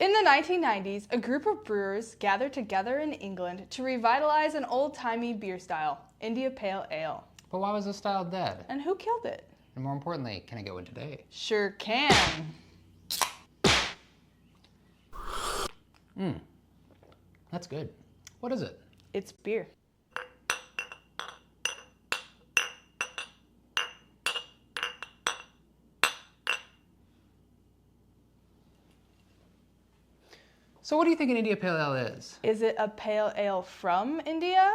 In the 1990s, a group of brewers gathered together in England to revitalize an old-timey beer style, India Pale Ale. But why was this style dead? And who killed it? And more importantly, can I get one today? Sure can. That's good. What is it? It's beer. So what do you think an India Pale Ale is? Is it a pale ale from India?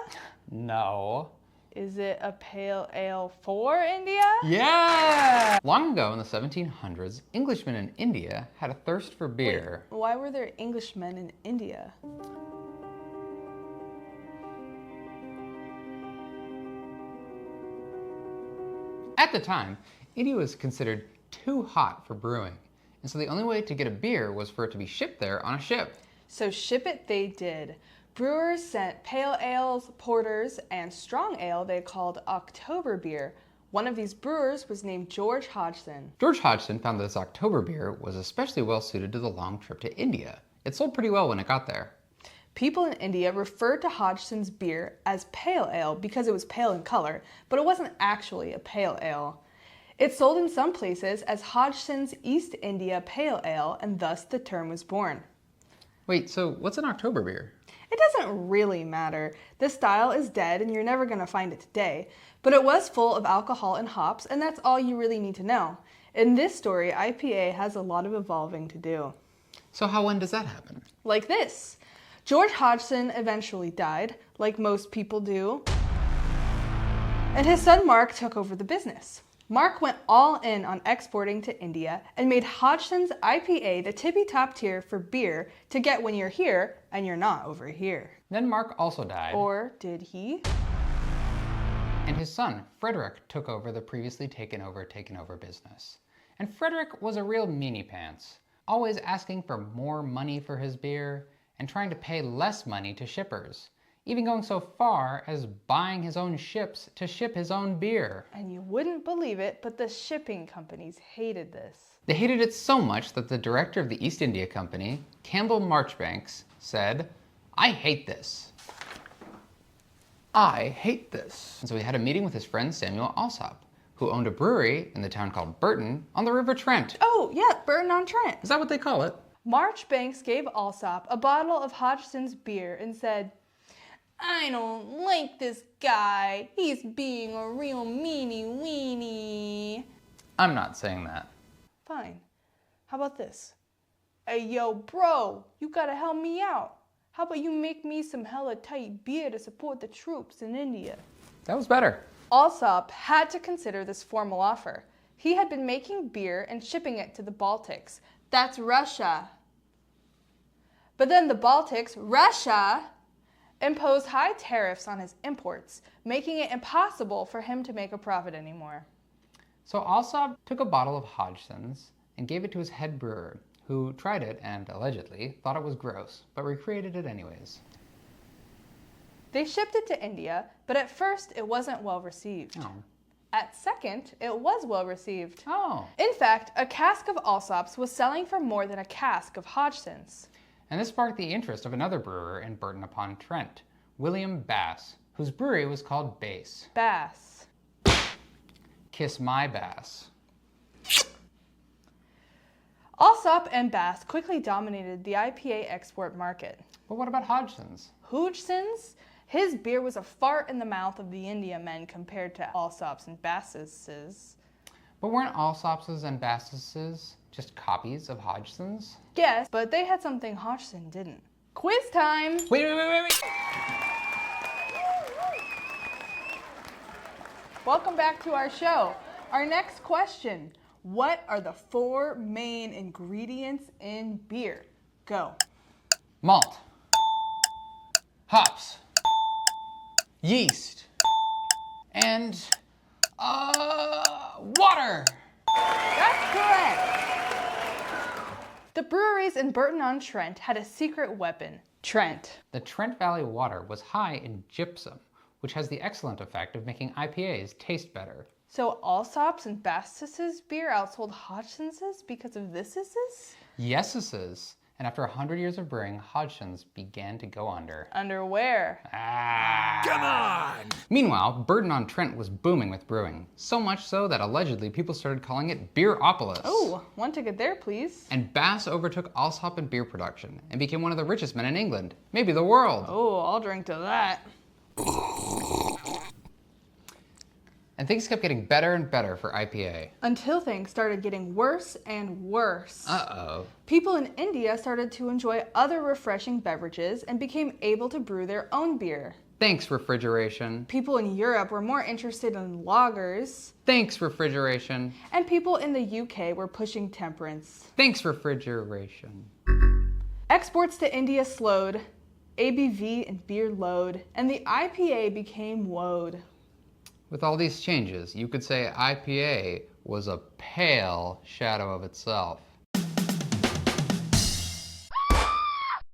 No. Is it a pale ale for India? Yeah! Long ago in the 1700s, Englishmen in India had a thirst for beer. Wait, why were there Englishmen in India? At the time, India was considered too hot for brewing, and so the only way to get a beer was for it to be shipped there on a ship. So ship it they did. Brewers sent pale ales, porters, and strong ale they called October beer. One of these brewers was named George Hodgson. George Hodgson found that this October beer was especially well suited to the long trip to India. It sold pretty well when it got there. People in India referred to Hodgson's beer as pale ale because it was pale in color, but it wasn't actually a pale ale. It sold in some places as Hodgson's East India Pale Ale, and thus the term was born. Wait, so what's an October beer? It doesn't really matter. The style is dead and you're never going to find it today, but it was full of alcohol and hops, and that's all you really need to know. In this story, IPA has a lot of evolving to do. So when does that happen? Like this. George Hodgson eventually died, like most people do, and his son Mark took over the business. Mark went all in on exporting to India and made Hodgson's IPA the tippy-top tier for beer to get when you're here and you're not over here. Then Mark also died. Or did he? And his son, Frederick, took over the previously taken over business. And Frederick was a real meanie pants, always asking for more money for his beer and trying to pay less money to shippers, even going so far as buying his own ships to ship his own beer. And you wouldn't believe it, but the shipping companies hated this. They hated it so much that the director of the East India Company, Campbell Marchbanks, said, "I hate this. I hate this." And so he had a meeting with his friend Samuel Alsop, who owned a brewery in the town called Burton on the River Trent. Oh, yeah, Burton-on-Trent. Is that what they call it? Marchbanks gave Alsop a bottle of Hodgson's beer and said, "I don't like this guy. He's being a real meanie weenie." I'm not saying that. Fine. How about this? "Hey, yo, bro, you gotta help me out. How about you make me some hella tight beer to support the troops in India?" That was better. Alsop had to consider this formal offer. He had been making beer and shipping it to the Baltics. That's Russia. But then the Baltics, Russia, imposed high tariffs on his imports, making it impossible for him to make a profit anymore. So Alsop took a bottle of Hodgson's and gave it to his head brewer, who tried it and allegedly thought it was gross, but recreated it anyways. They shipped it to India, but at first it wasn't well received. Oh. At second, it was well received. Oh. In fact, a cask of Alsop's was selling for more than a cask of Hodgson's. And this sparked the interest of another brewer in Burton-upon-Trent, William Bass, whose brewery was called Bass. Bass. Kiss my Bass. Alsop and Bass quickly dominated the IPA export market. But what about Hodgson's? Hodgson's? His beer was a fart in the mouth of the India men compared to Alsop's and Bass's. But weren't Alsop's and Bass's just copies of Hodgson's? Yes, but they had something Hodgson didn't. Quiz time! Wait. Welcome back to our show. Our next question: what are the 4 main ingredients in beer? Go. Malt. Hops. Yeast. And, water. That's correct. The breweries in Burton-on-Trent had a secret weapon, Trent. The Trent Valley water was high in gypsum, which has the excellent effect of making IPAs taste better. So Alsop's and Bass's beer outsold Hodgson's because of this? Yeses. And after 100 years of brewing, Hodgson's began to go under. Underwear. Come on! Meanwhile, Burton-on-Trent was booming with brewing. So much so that allegedly people started calling it Beeropolis. Oh, one ticket there, please. And Bass overtook Alsop in beer production and became one of the richest men in England, maybe the world. Oh, I'll drink to that. And things kept getting better and better for IPA. Until things started getting worse and worse. Uh-oh. People in India started to enjoy other refreshing beverages and became able to brew their own beer. Thanks, refrigeration. People in Europe were more interested in lagers. Thanks, refrigeration. And people in the UK were pushing temperance. Thanks, refrigeration. Exports to India slowed, ABV and beer load, and the IPA became woad. With all these changes, you could say IPA was a pale shadow of itself.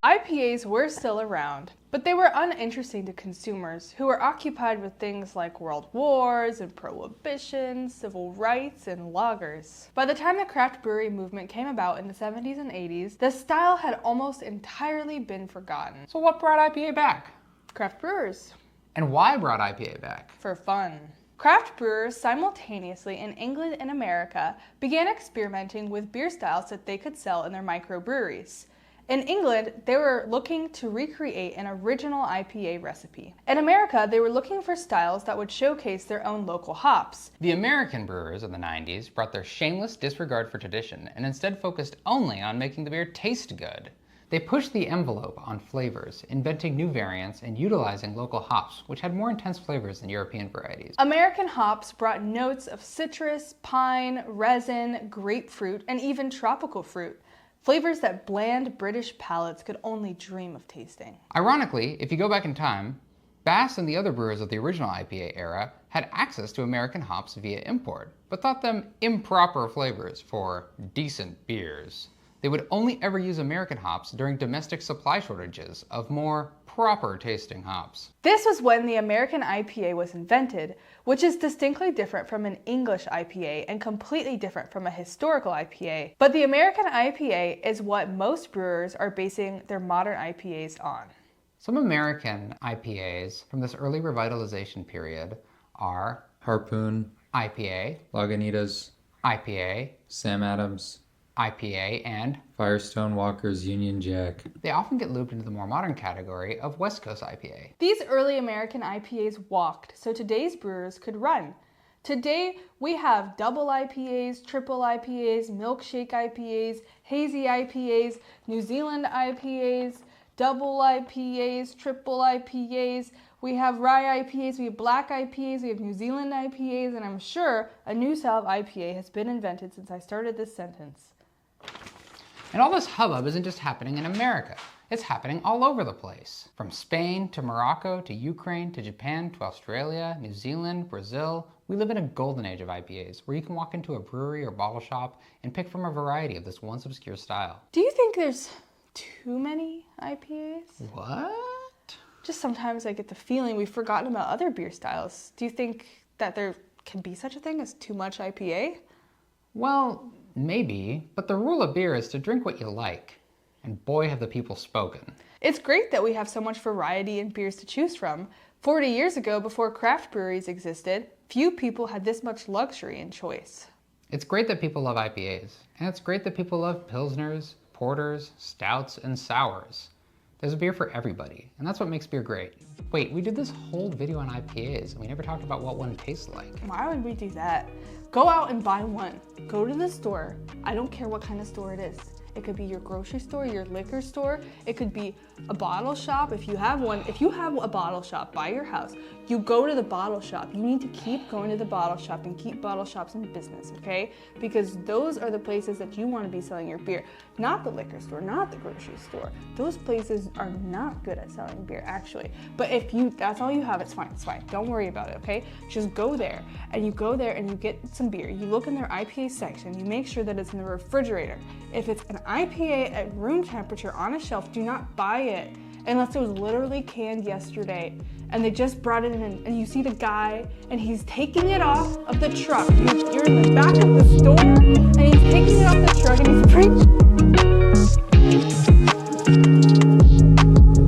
IPAs were still around, but they were uninteresting to consumers who were occupied with things like world wars and prohibition, civil rights, and lagers. By the time the craft brewery movement came about in the 70s and 80s, the style had almost entirely been forgotten. So what brought IPA back? Craft brewers. And why brought IPA back? For fun. Craft brewers simultaneously in England and America began experimenting with beer styles that they could sell in their microbreweries. In England, they were looking to recreate an original IPA recipe. In America, they were looking for styles that would showcase their own local hops. The American brewers of the 90s brought their shameless disregard for tradition and instead focused only on making the beer taste good. They pushed the envelope on flavors, inventing new variants and utilizing local hops, which had more intense flavors than European varieties. American hops brought notes of citrus, pine, resin, grapefruit, and even tropical fruit. Flavors that bland British palates could only dream of tasting. Ironically, if you go back in time, Bass and the other brewers of the original IPA era had access to American hops via import, but thought them improper flavors for decent beers. They would only ever use American hops during domestic supply shortages of more proper tasting hops. This was when the American IPA was invented, which is distinctly different from an English IPA and completely different from a historical IPA. But the American IPA is what most brewers are basing their modern IPAs on. Some American IPAs from this early revitalization period are Harpoon, IPA, Lagunitas, IPA, Sam Adams, IPA, and Firestone Walker's Union Jack. they often get looped into the more modern category of West Coast IPA. These early American IPAs walked so today's brewers could run. Today, we have double IPAs, triple IPAs, milkshake IPAs, hazy IPAs, New Zealand IPAs, double IPAs, triple IPAs. We have rye IPAs, we have black IPAs, we have New Zealand IPAs, and I'm sure a new style of IPA has been invented since I started this sentence. And all this hubbub isn't just happening in America. It's happening all over the place. From Spain to Morocco to Ukraine to Japan to Australia, New Zealand, Brazil. We live in a golden age of IPAs where you can walk into a brewery or bottle shop and pick from a variety of this once obscure style. Do you think there's too many IPAs? What? Just sometimes I get the feeling we've forgotten about other beer styles. Do you think that there can be such a thing as too much IPA? Well, maybe, but the rule of beer is to drink what you like. And boy, have the people spoken. It's great that we have so much variety in beers to choose from. 40 years ago, before craft breweries existed, few people had this much luxury and choice. It's great that people love IPAs, and it's great that people love pilsners, porters, stouts, and sours. There's a beer for everybody, and that's what makes beer great. Wait, we did this whole video on IPAs, and we never talked about what one tastes like. Why would we do that? Go out and buy one. Go to the store. I don't care what kind of store it is. It could be your grocery store, your liquor store. It could be a bottle shop. If you have one, if you have a bottle shop by your house, you go to the bottle shop. You need to keep going to the bottle shop and keep bottle shops in business, okay? Because those are the places that you want to be selling your beer. Not the liquor store, not the grocery store. Those places are not good at selling beer, actually. But if that's all you have, it's fine, it's fine. Don't worry about it, okay? Just go there, and you go there and you get some beer. You look in their IPA section, you make sure that it's in the refrigerator. If it's an IPA at room temperature on a shelf, do not buy it unless it was literally canned yesterday and they just brought it in, and you see the guy and he's taking it off of the truck. You're in the back of the store and he's taking it off the truck and he's Bye.